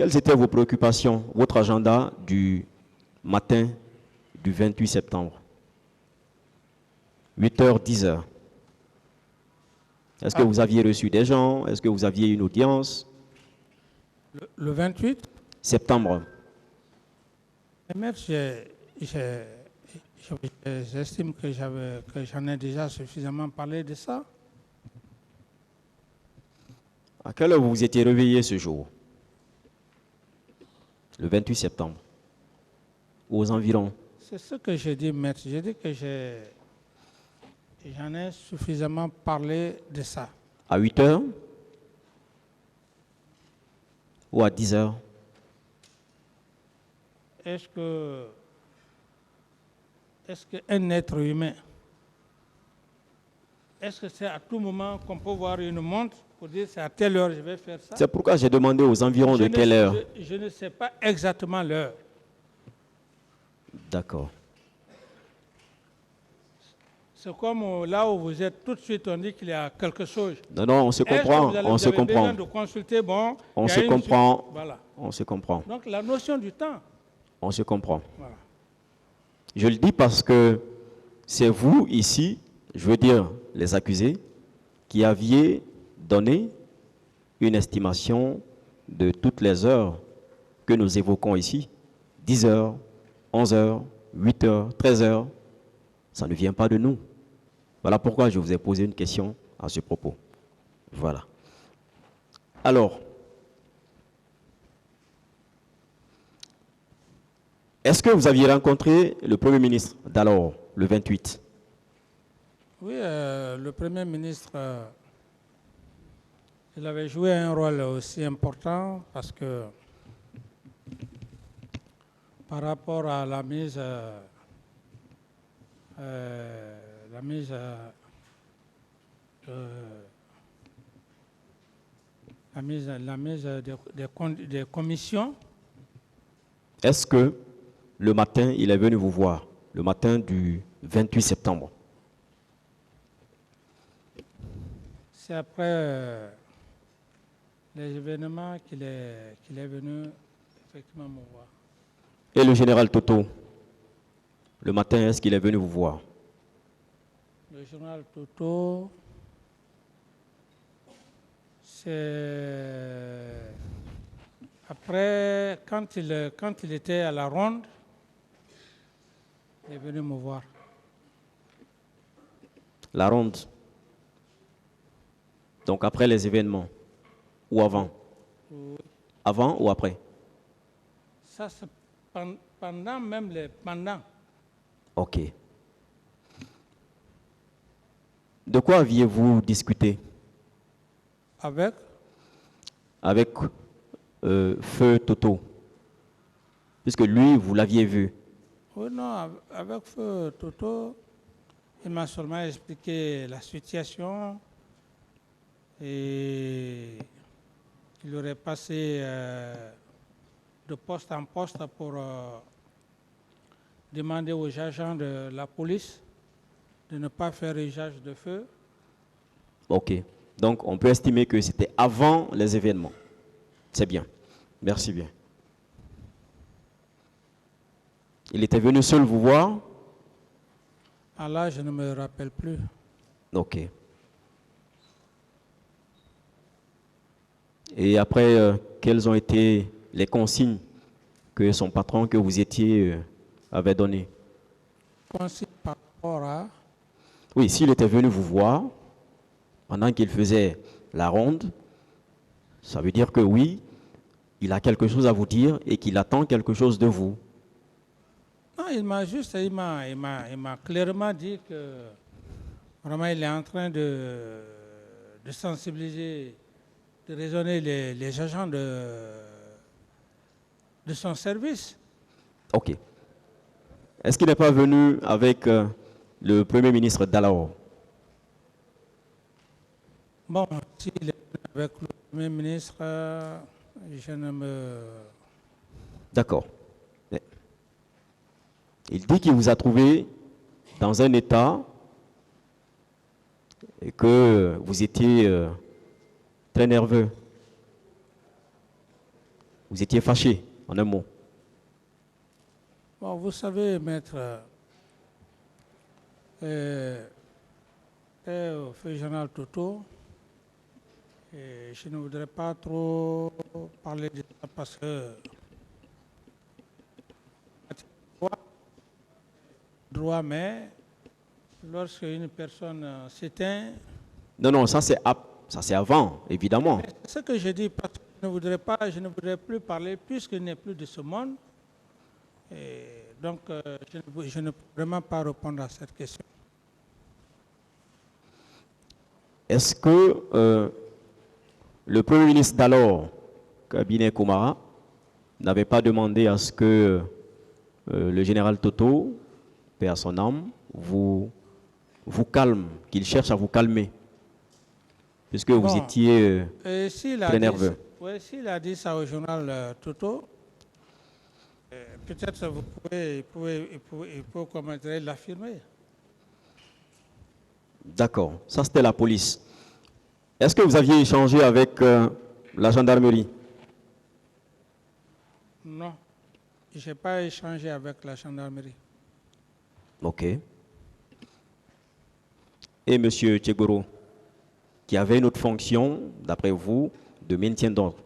quelles étaient vos préoccupations, votre agenda du matin du 28 septembre? 8h, 10h. Est-ce que vous aviez reçu des gens? Est-ce que vous aviez une audience? Le 28 septembre. Maître, j'estime que j'en ai déjà suffisamment parlé de ça. À quelle heure vous vous étiez réveillé ce jour? Le 28 septembre. Aux environs. C'est ce que j'ai dit, maître. J'ai dit que j'en ai suffisamment parlé de ça. À 8h? Ou à 10h? Est-ce qu'un être humain, est-ce que c'est à tout moment qu'on peut voir une montre pour dire c'est à telle heure je vais faire ça? C'est pourquoi j'ai demandé aux environs de quelle heure. Je ne sais pas exactement l'heure. D'accord. C'est comme là où vous êtes, tout de suite on dit qu'il y a quelque chose. Non, non, on se comprend, on se comprend. Besoin de consulter, bon, on se comprend, voilà. On se comprend. Donc la notion du temps. On se comprend. Voilà. Je le dis parce que c'est vous ici, je veux dire les accusés, qui aviez donné une estimation de toutes les heures que nous évoquons ici. 10h, 11h, 8h, 13h, ça ne vient pas de nous. Voilà pourquoi je vous ai posé une question à ce propos. Voilà. Alors, est-ce que vous aviez rencontré le Premier ministre d'alors, le 28? Oui, le Premier ministre, il avait joué un rôle aussi important parce que par rapport à la mise des commissions. Est-ce que le matin, il est venu vous voir, le matin du 28 septembre? C'est après les événements qu'il est venu effectivement me voir. Et le général Toto, le matin, est-ce qu'il est venu vous voir? Le général Toto, c'est après, quand il était à la ronde, il est venu me voir. La ronde. Donc après les événements ou avant? Oui. Avant ou après? Ça, c'est pendant même les pendant. Ok. De quoi aviez-vous discuté? Avec Feu Toto, puisque lui, vous l'aviez vu. Oui, non, avec Feu Toto, il m'a seulement expliqué la situation et il aurait passé de poste en poste pour demander aux agents de la police de ne pas faire usage de feu. Ok. Donc, on peut estimer que c'était avant les événements. C'est bien. Merci bien. Il était venu seul vous voir? Ah là, je ne me rappelle plus. Ok. Et après, quelles ont été les consignes que son patron, que vous étiez, avait données? Consignes par rapport à... Oui, s'il était venu vous voir, pendant qu'il faisait la ronde, ça veut dire que oui, il a quelque chose à vous dire et qu'il attend quelque chose de vous. Non, il m'a clairement dit que vraiment il est en train de sensibiliser, de raisonner les agents de son service. Ok. Est-ce qu'il n'est pas venu avec le Premier ministre d'alors? Bon, s'il est venu avec le Premier ministre, je ne me... D'accord. Il dit qu'il vous a trouvé dans un état et que vous étiez très nerveux. Vous étiez fâché, en un mot. Bon, vous savez, maître, au feu général Toto, et je ne voudrais pas trop parler de ça parce que droit, mais lorsque une personne s'éteint, Non, non, ça c'est avant, évidemment. ce que je dis, parce que je ne voudrais plus parler puisqu'il n'est plus de ce monde. Et donc, je ne peux vraiment pas répondre à cette question. Est-ce que le Premier ministre d'alors, Cabinet Komara, n'avait pas demandé à ce que le général Toto, paix à son âme, vous calme, qu'il cherche à vous calmer, puisque vous étiez très nerveux. Oui, s'il a dit ça au journal Toto, peut-être il peut commenter l'affirmer. D'accord, ça c'était la police. Est-ce que vous aviez échangé avec la gendarmerie? Non, je n'ai pas échangé avec la gendarmerie. Ok. Et M. Tchegoro, qui avait une autre fonction, d'après vous, de maintien d'ordre?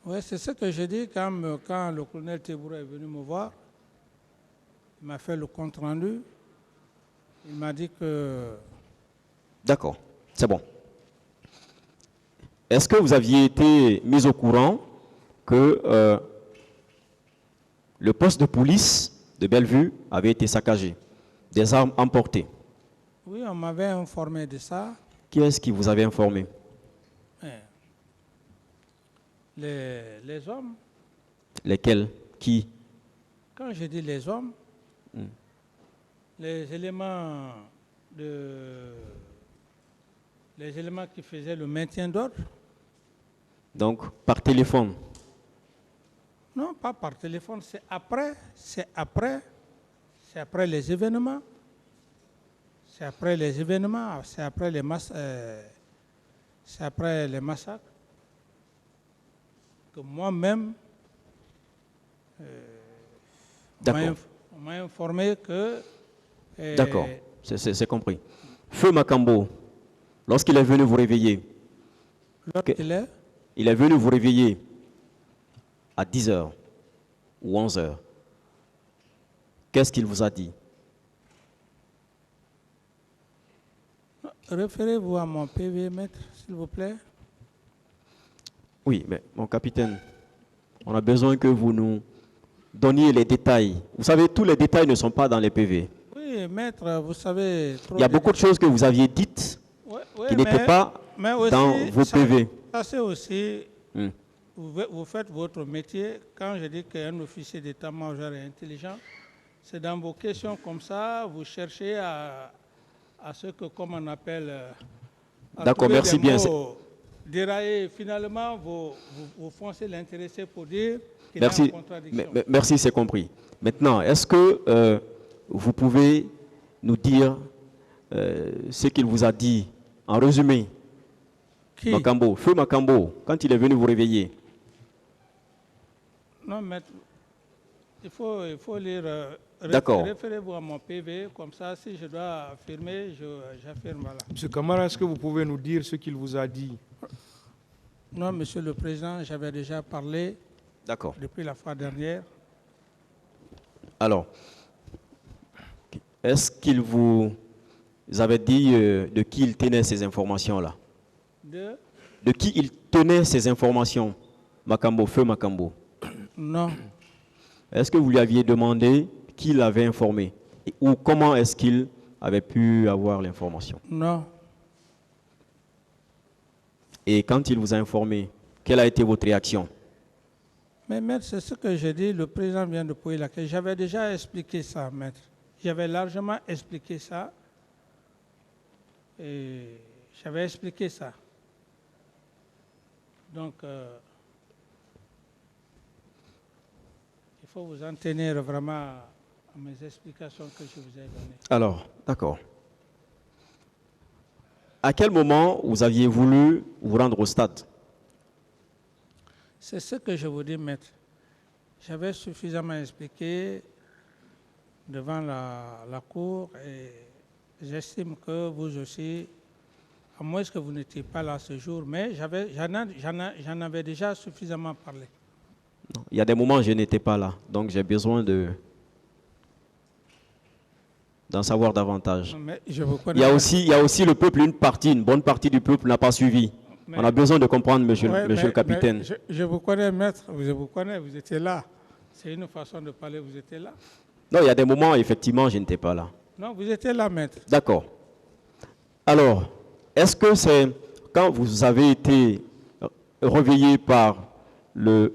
Oui, c'est ce que j'ai dit quand le colonel Tebouro est venu me voir. Il m'a fait le compte rendu. Il m'a dit que... D'accord, c'est bon. Est-ce que vous aviez été mis au courant que le poste de police de Bellevue avait été saccagé, des armes emportées? Oui, on m'avait informé de ça. Qui est-ce qui vous avait informé? Les hommes. Lesquels? Qui? Quand je dis les hommes, les éléments qui faisaient le maintien d'ordre. Donc, par téléphone? Non, pas par téléphone, c'est après les événements. C'est après les événements, c'est après les massacres que moi-même, on m'a informé que... D'accord, c'est compris. Feu Makambo, lorsqu'il est venu vous réveiller, il est venu vous réveiller à 10h ou 11h. Qu'est-ce qu'il vous a dit? Référez-vous à mon PV, maître, s'il vous plaît. Oui, mais mon capitaine, on a besoin que vous nous donniez les détails. Vous savez, tous les détails ne sont pas dans les PV. Oui, maître, vous savez... Il y a beaucoup de choses que vous aviez dites qui n'étaient pas dans vos PV. Ça, c'est aussi... Vous faites votre métier. Quand je dis qu'un officier d'état-major est intelligent, c'est dans vos questions comme ça, vous cherchez à ce que, comme on appelle... D'accord, merci bien. Dérailler, finalement, vous foncez l'intéressé pour dire qu'il merci. est en contradiction. Merci, c'est compris. Maintenant, est-ce que vous pouvez nous dire ce qu'il vous a dit en résumé? Qui? Makambo, Feu Makambo, quand il est venu vous réveiller. Non, maître, il faut lire. D'accord. Référez-vous à mon PV, comme ça, si je dois affirmer, j'affirme. Voilà. Monsieur Kamara, est-ce que vous pouvez nous dire ce qu'il vous a dit? Non, Monsieur le Président, j'avais déjà parlé depuis la fois dernière. Alors, est-ce qu'il vous avait dit de qui il tenait ces informations-là? De qui il tenait ces informations, Makambo, Feu Makambo? Non. Est-ce que vous lui aviez demandé qui l'avait informé? Ou comment est-ce qu'il avait pu avoir l'information? Non. Et quand il vous a informé, quelle a été votre réaction? Mais maître, c'est ce que j'ai dit, le président vient de poser la question. J'avais déjà expliqué ça, maître. J'avais largement expliqué ça. Et j'avais expliqué ça. Donc, il faut vous en tenir vraiment à mes explications que je vous ai données. Alors, d'accord. À quel moment vous aviez voulu vous rendre au stade? C'est ce que je vous dis, maître. J'avais suffisamment expliqué devant la cour et j'estime que vous aussi, à moins que vous n'étiez pas là ce jour, mais j'en avais déjà suffisamment parlé. Non, il y a des moments où je n'étais pas là, donc j'ai besoin d'en savoir davantage. Non, mais je vous connais. Il y a aussi le peuple, une bonne partie du peuple n'a pas suivi. Mais- On a besoin de comprendre, monsieur, Ouais, monsieur le mais capitaine. je vous connais, maître, je vous connais, vous étiez là. C'est une façon de parler, vous étiez là. Non, il y a des moments, effectivement, je n'étais pas là. Non, vous étiez là, maître. D'accord. Alors, est-ce que c'est quand vous avez été réveillé par le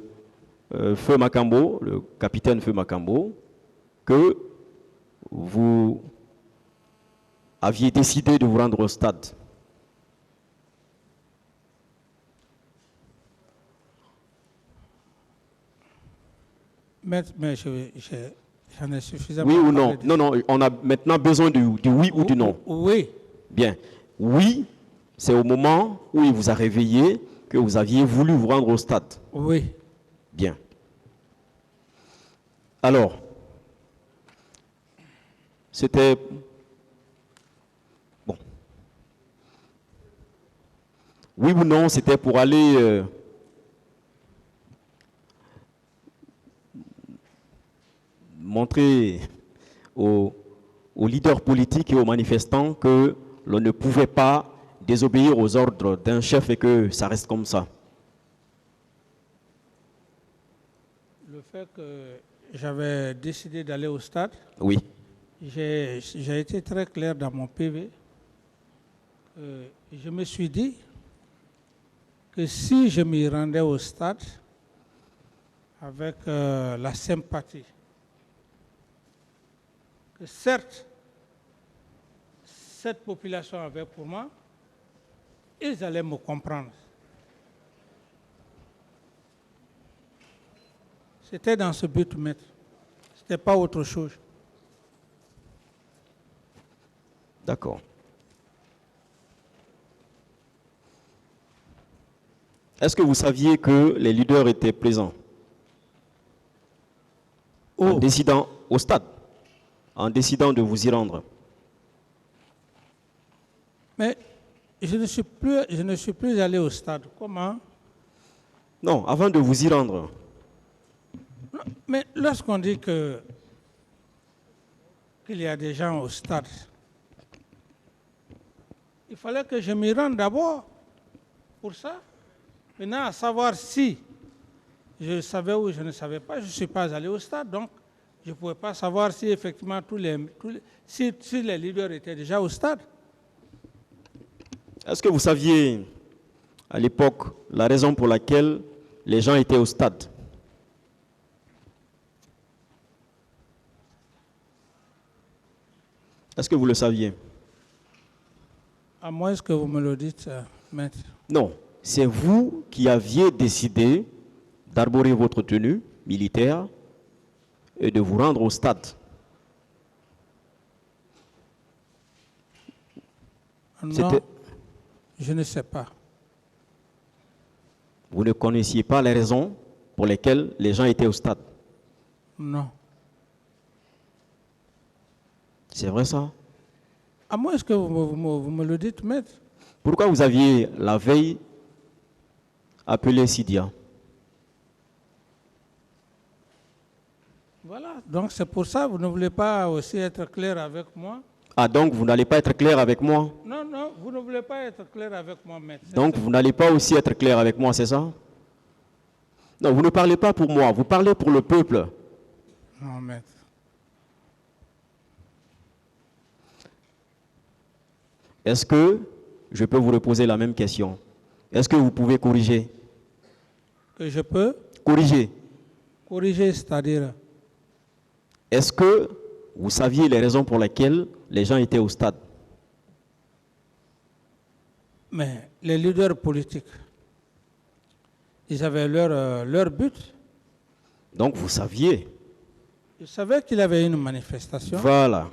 Feu Makambo, le capitaine Feu Makambo, que vous aviez décidé de vous rendre au stade? Maître, mais j'en ai suffisamment Oui ou parlé non? de- Non, non, on a maintenant besoin du oui ou du non. Oui, Bien. Oui, c'est au moment où il vous a réveillé que vous aviez voulu vous rendre au stade. oui. Bien. Alors, c'était... Bon. Oui ou non, c'était pour aller... montrer aux leaders politiques et aux manifestants que l'on ne pouvait pas désobéir aux ordres d'un chef et que ça reste comme ça. Le fait que j'avais décidé d'aller au stade, Oui. j'ai été très clair dans mon PV. Je me suis dit que si je m'y rendais au stade avec la sympathie, que certes, cette population avait pour moi, ils allaient me comprendre. C'était dans ce but, maître. Ce n'était pas autre chose. D'accord. Est-ce que vous saviez que les leaders étaient présents en décidant au stade, en décidant de vous y rendre? Mais je ne suis plus allé au stade. Comment? Non, avant de vous y rendre. Mais lorsqu'on dit qu'il y a des gens au stade, il fallait que je m'y rende d'abord pour ça. Maintenant, à savoir si je savais ou je ne savais pas, je ne suis pas allé au stade, donc je ne pouvais pas savoir si effectivement si les leaders étaient déjà au stade. Est-ce que vous saviez à l'époque la raison pour laquelle les gens étaient au stade? Est-ce que vous le saviez? À moins que vous me le dites, maître. Non, c'est vous qui aviez décidé d'arborer votre tenue militaire et de vous rendre au stade. Non, je ne sais pas. Vous ne connaissiez pas les raisons pour lesquelles les gens étaient au stade? Non. C'est vrai ça? À moins que vous me le dites, maître. Pourquoi vous aviez la veille appelé Sidia? Voilà, donc c'est pour ça que vous ne voulez pas aussi être clair avec moi. Ah, donc vous n'allez pas être clair avec moi? Non, non, vous ne voulez pas être clair avec moi, maître. Donc vous n'allez pas aussi être clair avec moi, c'est ça? Non, vous ne parlez pas pour moi, vous parlez pour le peuple. Non, maître. Est-ce que je peux vous reposer la même question? Est-ce que vous pouvez corriger? Que je peux Corriger. corriger, c'est-à-dire, Est-ce que vous saviez les raisons pour lesquelles les gens étaient au stade? mais les leaders politiques, ils avaient leur but. Donc vous saviez. Ils savaient qu'il y avait une manifestation. Voilà.